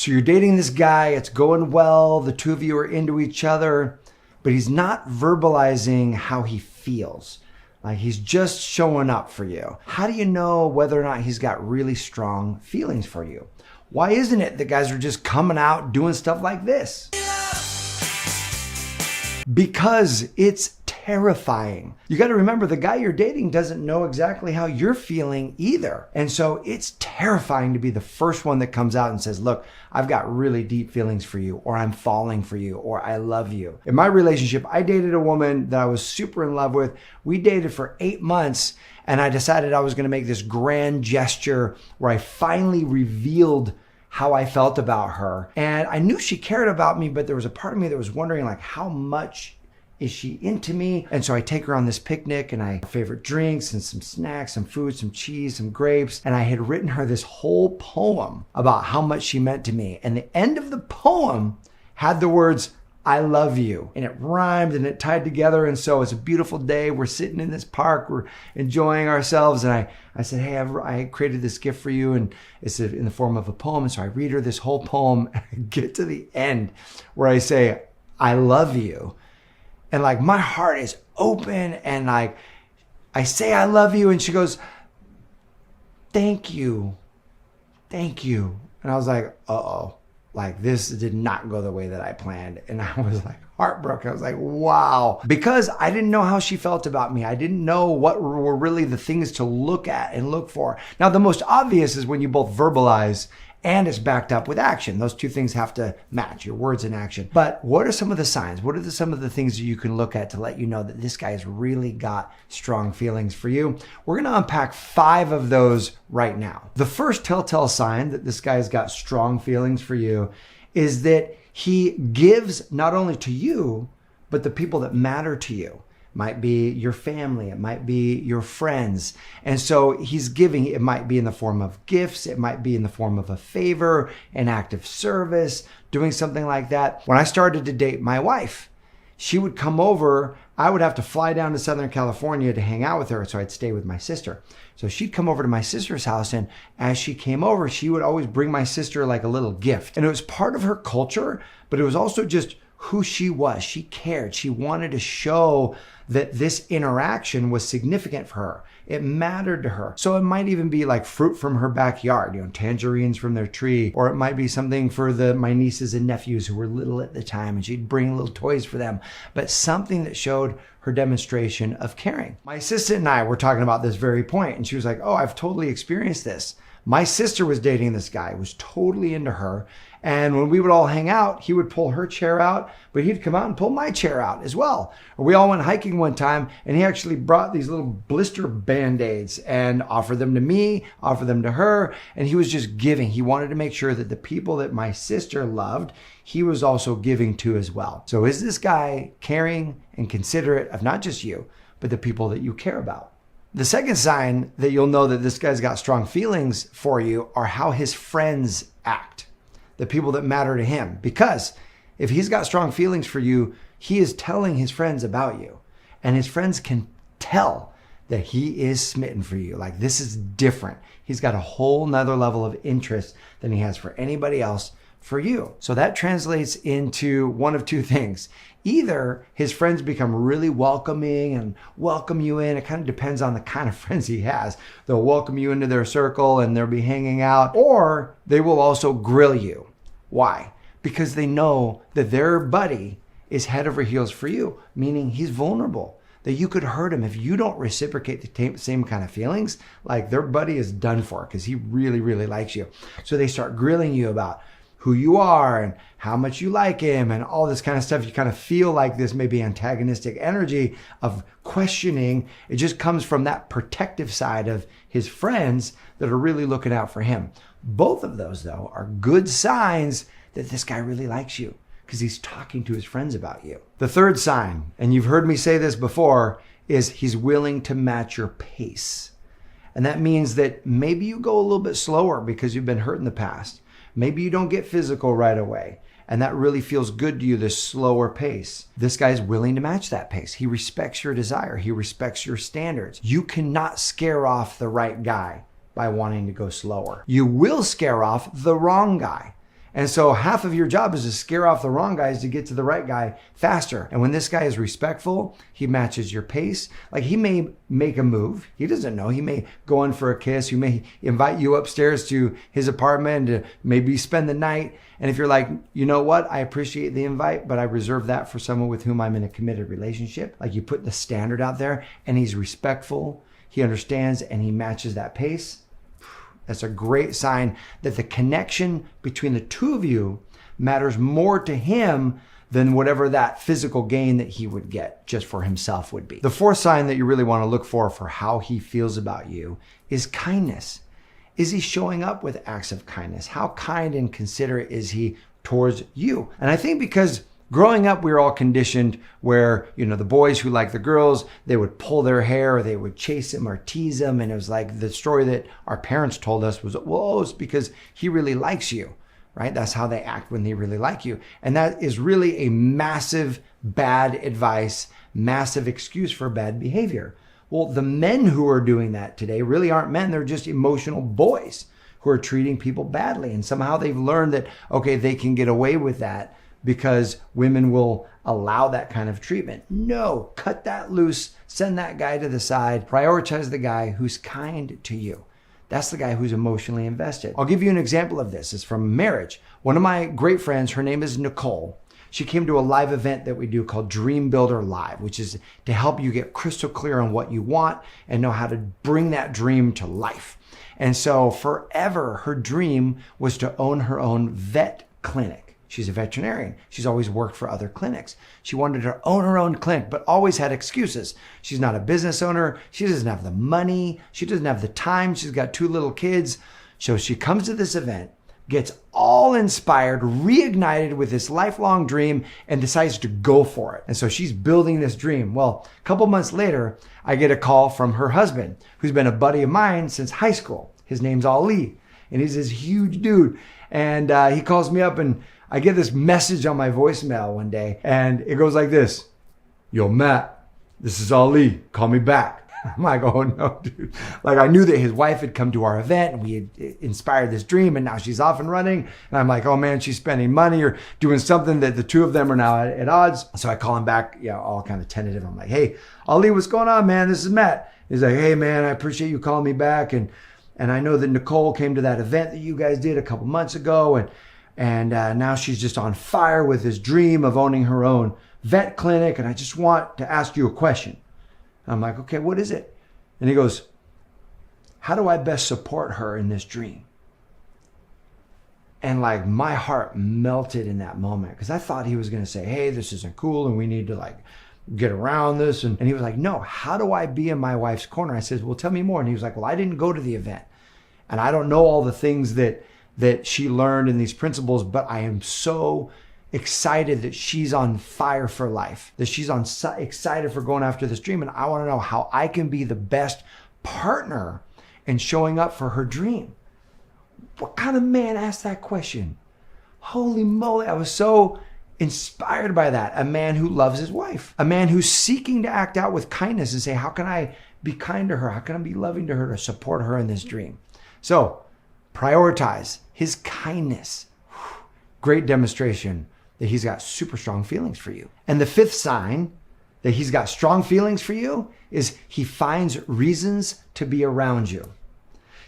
So you're dating this guy, it's going well, the two of you are into each other, but he's not verbalizing how he feels. Like he's just showing up for you. How do you know whether or not he's got really strong feelings for you? Why isn't it that guys are just coming out doing stuff like this? Because it's terrifying. You got to remember, the guy you're dating doesn't know exactly how you're feeling either. And so it's terrifying to be the first one that comes out and says, look, I've got really deep feelings for you, or I'm falling for you, or I love you. In my relationship, I dated a woman that I was super in love with. We dated for 8 months, and I decided I was going to make this grand gesture where I finally revealed how I felt about her. And I knew she cared about me, but there was a part of me that was wondering, like, how much is she into me? And so I take her on this picnic, and I favorite drinks and some snacks, some food, some cheese, some grapes. And I had written her this whole poem about how much she meant to me. And the end of the poem had the words, I love you. And it rhymed and it tied together. And so it's a beautiful day. We're sitting in this park. We're enjoying ourselves. And I said, hey, I created this gift for you. And it's in the form of a poem. And so I read her this whole poem and I get to the end where I say, I love you. And like my heart is open. And like I say, I love you. And she goes, thank you. Thank you. And I was like, uh-oh. Like this did not go the way that I planned. And I was like heartbroken. I was like, wow. Because I didn't know how she felt about me. I didn't know what were really the things to look at and look for. Now, the most obvious is when you both verbalize and it's backed up with action. Those two things have to match, your words and action. But what are some of the signs? What are some of the things that you can look at to let you know that this guy's really got strong feelings for you? We're going to unpack 5 of those right now. The first telltale sign that this guy's got strong feelings for you is that he gives not only to you, but the people that matter to you. Might be your family, it might be your friends. And so he's giving, it might be in the form of gifts, it might be in the form of a favor, an act of service, doing something like that. When I started to date my wife, she would come over, I would have to fly down to Southern California to hang out with her, so I'd stay with my sister. So she'd come over to my sister's house, and as she came over, she would always bring my sister like a little gift. And it was part of her culture, but it was also just who she was. She cared. She wanted to show that this interaction was significant for her. It mattered to her. So it might even be like fruit from her backyard, tangerines from their tree, or it might be something for my nieces and nephews who were little at the time, and she'd bring little toys for them, but something that showed her demonstration of caring. My assistant and I were talking about this very point, and she was like, oh, I've totally experienced this. My sister was dating this guy, was totally into her. And when we would all hang out, he would pull her chair out, but he'd come out and pull my chair out as well. Or we all went hiking one time, and he actually brought these little blister Band-Aids and offered them to me, offered them to her. And he was just giving. He wanted to make sure that the people that my sister loved, he was also giving to as well. So is this guy caring and considerate of not just you, but the people that you care about? The second sign that you'll know that this guy's got strong feelings for you are how his friends act, the people that matter to him. Because if he's got strong feelings for you, he is telling his friends about you. And his friends can tell that he is smitten for you. Like, this is different. He's got a whole nother level of interest than he has for anybody else for you. So that translates into one of two things. Either his friends become really welcoming and welcome you in. It kind of depends on the kind of friends he has. They'll welcome you into their circle and they'll be hanging out, or they will also grill you. Why? Because they know that their buddy is head over heels for you, meaning he's vulnerable, that you could hurt him if you don't reciprocate the same kind of feelings. Like, their buddy is done for because he really, really likes you. So they start grilling you about who you are and how much you like him and all this kind of stuff. You kind of feel like this maybe antagonistic energy of questioning. It just comes from that protective side of his friends that are really looking out for him. Both of those, though, are good signs that this guy really likes you because he's talking to his friends about you. The third sign, and you've heard me say this before, is he's willing to match your pace. And that means that maybe you go a little bit slower because you've been hurt in the past. Maybe you don't get physical right away, and that really feels good to you, this slower pace. This guy's willing to match that pace. He respects your desire. He respects your standards. You cannot scare off the right guy by wanting to go slower. You will scare off the wrong guy. And so half of your job is to scare off the wrong guys to get to the right guy faster. And when this guy is respectful, he matches your pace. Like he may make a move. He doesn't know. He may go in for a kiss. He may invite you upstairs to his apartment to maybe spend the night. And if you're like, you know what? I appreciate the invite, but I reserve that for someone with whom I'm in a committed relationship. Like you put the standard out there and he's respectful. He understands and he matches that pace. That's a great sign that the connection between the two of you matters more to him than whatever that physical gain that he would get just for himself would be. The fourth sign that you really want to look for how he feels about you is kindness. Is he showing up with acts of kindness? How kind and considerate is he towards you? And I think because growing up, we were all conditioned where, the boys who like the girls, they would pull their hair or they would chase them or tease them. And it was like the story that our parents told us was, well, it's because he really likes you, right? That's how they act when they really like you. And that is really a massive bad advice, massive excuse for bad behavior. Well, the men who are doing that today really aren't men. They're just emotional boys who are treating people badly. And somehow they've learned that, okay, they can get away with that because women will allow that kind of treatment. No, cut that loose, send that guy to the side, prioritize the guy who's kind to you. That's the guy who's emotionally invested. I'll give you an example of this. It's from marriage. One of my great friends, her name is Nicole. She came to a live event that we do called Dream Builder Live, which is to help you get crystal clear on what you want and know how to bring that dream to life. And so forever, her dream was to own her own vet clinic. She's a veterinarian. She's always worked for other clinics. She wanted to own her own clinic, but always had excuses. She's not a business owner. She doesn't have the money. She doesn't have the time. She's got 2 little kids. So she comes to this event, gets all inspired, reignited with this lifelong dream, and decides to go for it. And so she's building this dream. Well, a couple months later, I get a call from her husband, who's been a buddy of mine since high school. His name's Ali, and he's this huge dude. And he calls me up and I get this message on my voicemail one day, and it goes like this. Yo, Matt, this is Ali. Call me back. I'm like, oh no, dude. Like I knew that his wife had come to our event and we had inspired this dream and now she's off and running. And I'm like, oh man, she's spending money or doing something that the two of them are now at odds. So I call him back, all kind of tentative. I'm like, hey, Ali, what's going on, man? This is Matt. He's like, hey man, I appreciate you calling me back. And I know that Nicole came to that event that you guys did a couple months ago. And now she's just on fire with this dream of owning her own vet clinic. And I just want to ask you a question. I'm like, okay, what is it? And he goes, how do I best support her in this dream? And like my heart melted in that moment because I thought he was going to say, hey, this isn't cool and we need to like get around this. And he was like, no, how do I be in my wife's corner? I said, well, tell me more. And he was like, well, I didn't go to the event and I don't know all the things that she learned in these principles, but I am so excited that she's on fire for life, that she's excited for going after this dream. And I want to know how I can be the best partner in showing up for her dream. What kind of man asked that question? Holy moly. I was so inspired by that. A man who loves his wife, a man who's seeking to act out with kindness and say, how can I be kind to her? How can I be loving to her to support her in this dream? So prioritize his kindness. Great demonstration that he's got super strong feelings for you. And the fifth sign that he's got strong feelings for you is he finds reasons to be around you.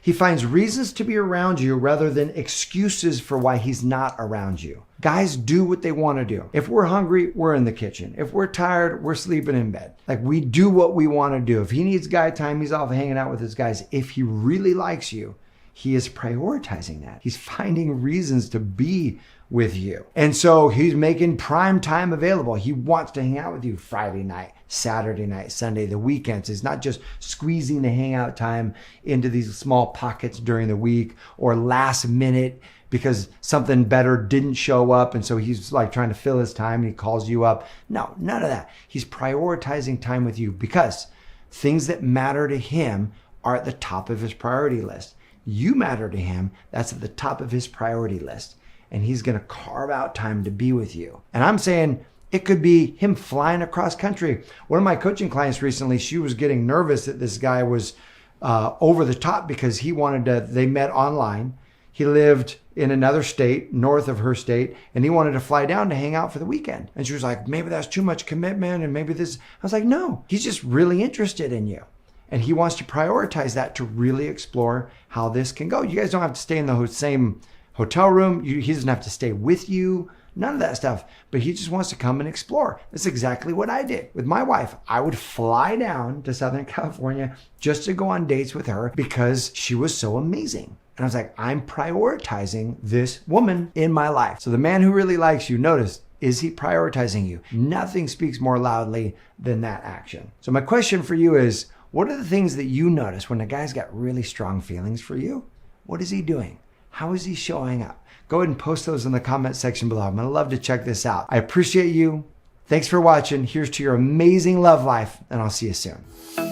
He finds reasons to be around you rather than excuses for why he's not around you. Guys do what they want to do. If we're hungry, we're in the kitchen. If we're tired, we're sleeping in bed. Like we do what we want to do. If he needs guy time, he's off hanging out with his guys. If he really likes you, he is prioritizing that. He's finding reasons to be with you. And so he's making prime time available. He wants to hang out with you Friday night, Saturday night, Sunday, the weekends. It's not just squeezing the hangout time into these small pockets during the week or last minute because something better didn't show up. And so he's like trying to fill his time and he calls you up. No, none of that. He's prioritizing time with you because things that matter to him are at the top of his priority list. You matter to him. That's at the top of his priority list. And he's going to carve out time to be with you. And I'm saying it could be him flying across country. One of my coaching clients recently, she was getting nervous that this guy was over the top because they met online. He lived in another state, north of her state, and he wanted to fly down to hang out for the weekend. And she was like, maybe that's too much commitment, and maybe this. I was like, no, he's just really interested in you. And he wants to prioritize that to really explore how this can go. You guys don't have to stay in the same hotel room. He doesn't have to stay with you. None of that stuff. But he just wants to come and explore. That's exactly what I did with my wife. I would fly down to Southern California just to go on dates with her because she was so amazing. And I was like, I'm prioritizing this woman in my life. So the man who really likes you, notice, is he prioritizing you? Nothing speaks more loudly than that action. So my question for you is, what are the things that you notice when a guy's got really strong feelings for you? What is he doing? How is he showing up? Go ahead and post those in the comment section below. I'm going to love to check this out. I appreciate you. Thanks for watching. Here's to your amazing love life, and I'll see you soon.